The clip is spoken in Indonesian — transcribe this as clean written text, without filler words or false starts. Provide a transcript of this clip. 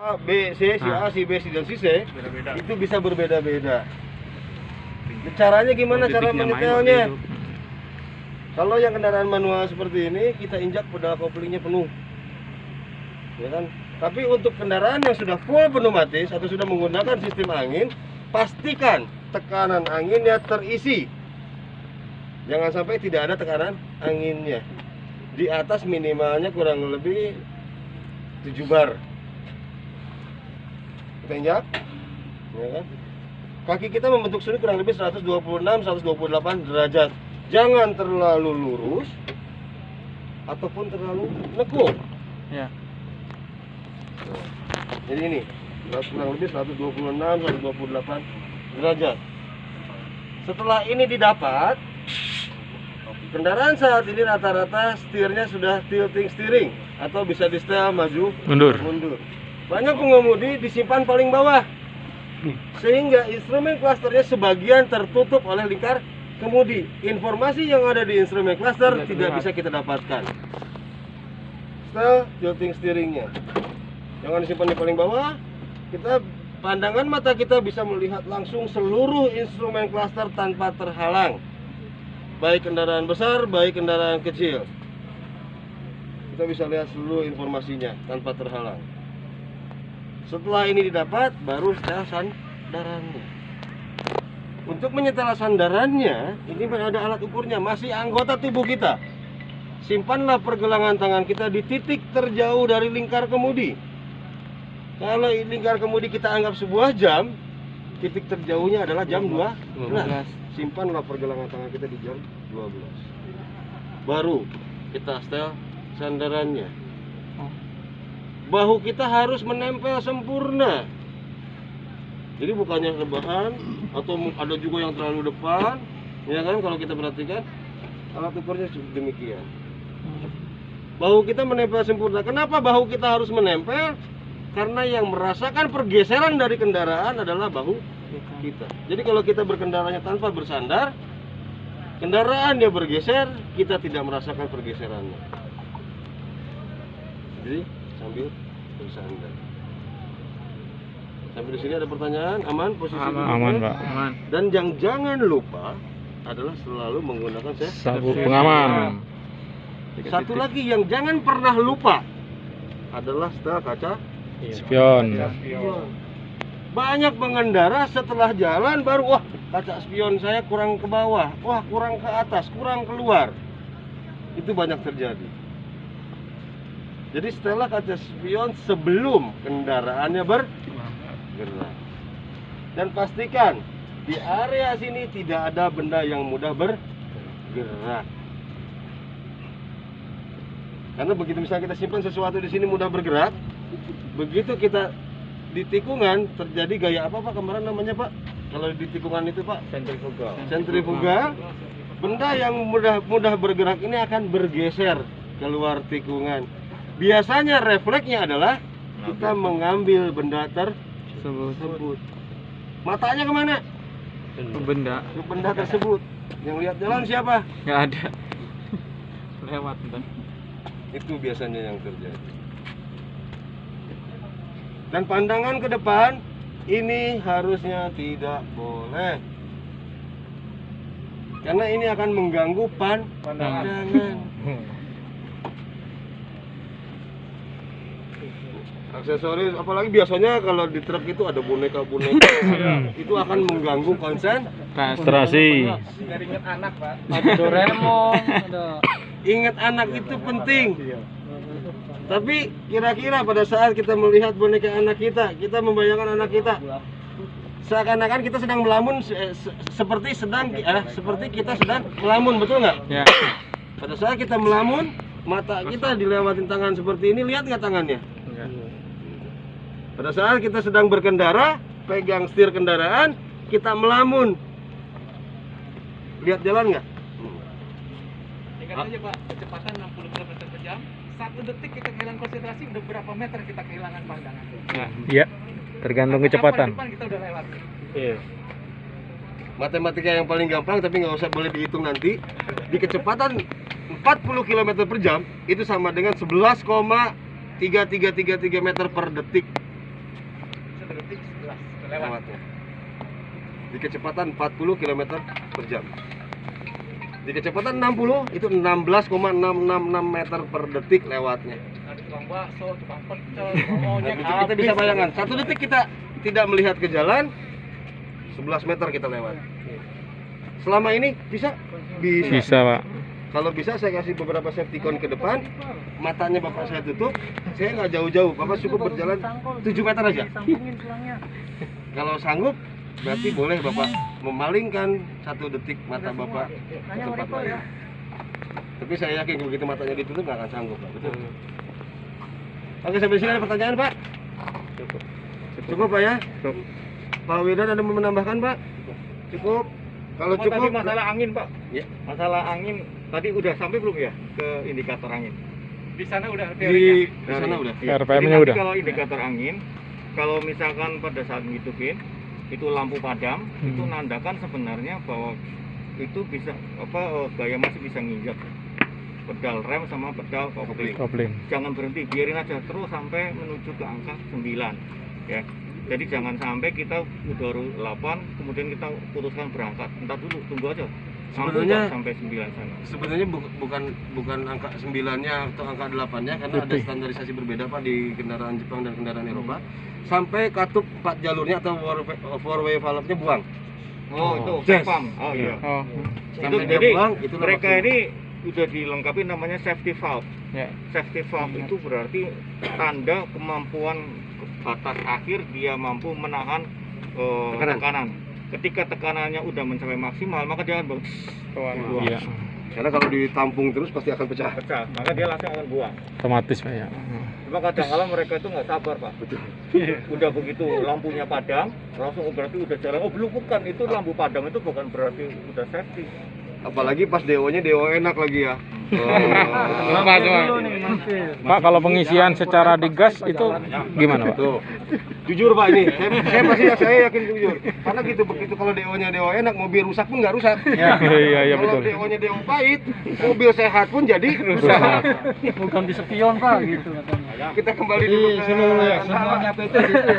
A, B, C, si A, si B, si dan si C itu bisa berbeda-beda. Caranya gimana cara menyetelnya? Kalau yang kendaraan manual seperti ini kita injak pedal koplingnya penuh, ya kan? Tapi untuk kendaraan yang sudah full pneumatis atau sudah menggunakan sistem angin, pastikan tekanan anginnya terisi. Jangan sampai tidak ada tekanan anginnya. Di atas minimalnya kurang lebih 7 bar. Kita injak, ya kan? Kaki kita membentuk sudut kurang lebih 126-128 derajat. Jangan terlalu lurus ataupun terlalu nekuk. Ya. Jadi ini kurang lebih 126-128 derajat. Setelah ini didapat, kendaraan saat ini rata-rata setirnya sudah tilting steering atau bisa di setel maju mundur. Banyak pengemudi disimpan paling bawah, sehingga instrumen klasternya sebagian tertutup oleh lingkar kemudi. Informasi yang ada di instrumen klaster tidak bisa kita dapatkan. Setel tilting steeringnya jangan disimpan di paling bawah. Kita pandangan mata kita bisa melihat langsung seluruh instrumen klaster tanpa terhalang, baik kendaraan besar, baik kendaraan kecil. Kita bisa lihat seluruh informasinya tanpa terhalang. Setelah ini didapat, baru setel sandarannya. Untuk menyetel sandarannya, ini ada alat ukurnya, masih anggota tubuh kita. Simpanlah pergelangan tangan kita di titik terjauh dari lingkar kemudi. Kalau lingkar kemudi kita anggap sebuah jam, titik terjauhnya adalah jam 12. Simpanlah pergelangan tangan kita di jam 12. Baru kita setel sandarannya. Bahu kita harus menempel sempurna. Jadi bukannya rebahan atau ada juga yang terlalu depan, ya kan? Kalau kita perhatikan alat ukurnya demikian. Bahu kita menempel sempurna. Kenapa bahu kita harus menempel? Karena yang merasakan pergeseran dari kendaraan adalah bahu kita. Jadi kalau kita berkendaranya tanpa bersandar, kendaraan dia bergeser, kita tidak merasakan pergeserannya. Jadi sambil bersandar. Sampai di sini ada pertanyaan? Aman posisi? Aman, Pak. Aman. Dan yang jangan lupa adalah selalu menggunakan Sabuk pengaman. Satu lagi yang jangan pernah lupa adalah setel kaca Spion. Banyak pengendara setelah jalan baru, wah kaca spion saya kurang ke bawah, wah kurang ke atas, kurang keluar. Itu banyak terjadi. Jadi setelah kaca spion sebelum kendaraannya bergerak. Dan pastikan di area sini tidak ada benda yang mudah bergerak. Karena begitu misalnya kita simpan sesuatu di sini mudah bergerak, begitu kita di tikungan terjadi gaya apa Pak kemarin namanya Pak? Kalau di tikungan itu Pak? Sentrifugal. Benda yang mudah bergerak ini akan bergeser keluar tikungan. Biasanya refleksnya adalah kita mengambil benda tersebut. Matanya kemana? Ke benda. Ke benda tersebut. Yang lihat jalan siapa? Nggak ada. Lewat bentar. Itu biasanya yang terjadi. Dan pandangan ke depan ini harusnya tidak boleh, karena ini akan mengganggu pandangan. Aksesoris, apalagi biasanya kalau di truk itu ada boneka-boneka, itu akan mengganggu konsentrasi. Dari ingat anak Pak. Ada Doraemon, ada. Ingat anak itu penting. Tapi kira-kira pada saat kita melihat boneka anak kita membayangkan anak kita seakan-akan kita sedang melamun, seperti kita sedang melamun, betul nggak? Ya. Pada saat kita melamun, mata kita dilewatin tangan seperti ini, lihat nggak tangannya? Enggak. Pada saat kita sedang berkendara, pegang setir kendaraan, kita melamun, lihat jalan nggak? Ingat aja Pak, kecepatan 60 km per jam, 1 detik kita kehilangan konsentrasi, udah berapa meter kita kehilangan pandangan. Iya. Tergantung kecepatan. Depan kita udah lewat. Iya. Matematika yang paling gampang tapi nggak usah boleh dihitung nanti. Di kecepatan 40 km per jam itu sama dengan 11,3333 meter per detik. 1 detik jelas lewat. lewatnya. Di kecepatan 40 km per jam. Di kecepatan 60 itu 16,666 meter per detik lewatnya. Ada tukang bakso, tukang pecel, tukang ojek. Kita bisa bayangkan 1 detik kita tidak melihat ke jalan, 11 meter kita lewat. Selama ini bisa? Bisa, Pak. Kalau bisa saya kasih beberapa safety cone ke depan, matanya bapak saya tutup, saya nggak jauh-jauh, bapak cukup berjalan 7 meter aja. Kalau sanggup, berarti boleh bapak memalingkan 1 detik mata bapak ke tempat lain. Tapi saya yakin begitu matanya ditutup nggak akan sanggup, Pak. Betul. Oke, sampai sini ada pertanyaan, Pak? Cukup, Pak ya? Pak Widan ada mau menambahkan, Pak? Cukup. Kalau Cuma cukup, tadi masalah angin, Pak. Ya. Masalah angin tadi udah sampai belum ya ke indikator angin? Di sana udah di teorinya. sana udah. Iya. RPM-nya Jadi nanti udah. kalau indikator angin, kalau misalkan pada saat ngitupin itu lampu padam, itu nandakan sebenarnya bahwa itu bisa gaya masih bisa nginjak pedal rem sama pedal kopling. Kopling. Jangan berhenti, biarin aja terus sampai menuju ke angka 9 ya. Jadi jangan sampai kita udah 8 kemudian kita putuskan berangkat. Entar dulu, tunggu aja. Mampu Sebenarnya- nggak sampai 9 sana. Sebenarnya bukan angka 9-nya atau angka 8-nya karena ada Putih. standarisasi berbeda, Pak, di kendaraan Jepang dan kendaraan Eropa. Sampai katup 4 jalurnya atau four way valve-nya buang. Oh, itu Yes. pump. Oh iya. Oh. Sampai Itu dia jadi buang, itu mereka maksimum. ini udah dilengkapi namanya safety valve. Ya. Safety valve itu berarti tanda kemampuan batas akhir dia mampu menahan tekanan. Ketika tekanannya udah mencapai maksimal, maka dia akan buang. Iya. Karena kalau ditampung terus pasti akan pecah. Pecah, maka dia langsung akan buang. Otomatis, Pak ya. Cuma kadang-kala mereka itu nggak sabar, Pak. Betul. Udah begitu lampunya padam, langsung berarti udah jalan. Oh belum, bukan, itu lampu padam itu bukan berarti udah safety. Apalagi pas DO-nya DO enak lagi ya. Pak, Pak, kalau pengisian secara digas itu gimana, Pak? Tuh. Jujur, Pak, ini saya yakin jujur. Karena gitu begitu kalau DO-nya DO enak, mobil rusak pun nggak rusak. Iya, Kalau betul. DO-nya DO pahit, mobil sehat pun jadi rusak. Bukan di spion, Pak, gitu katanya. Kita kembali dulu ke Semuanya PT gitu ya.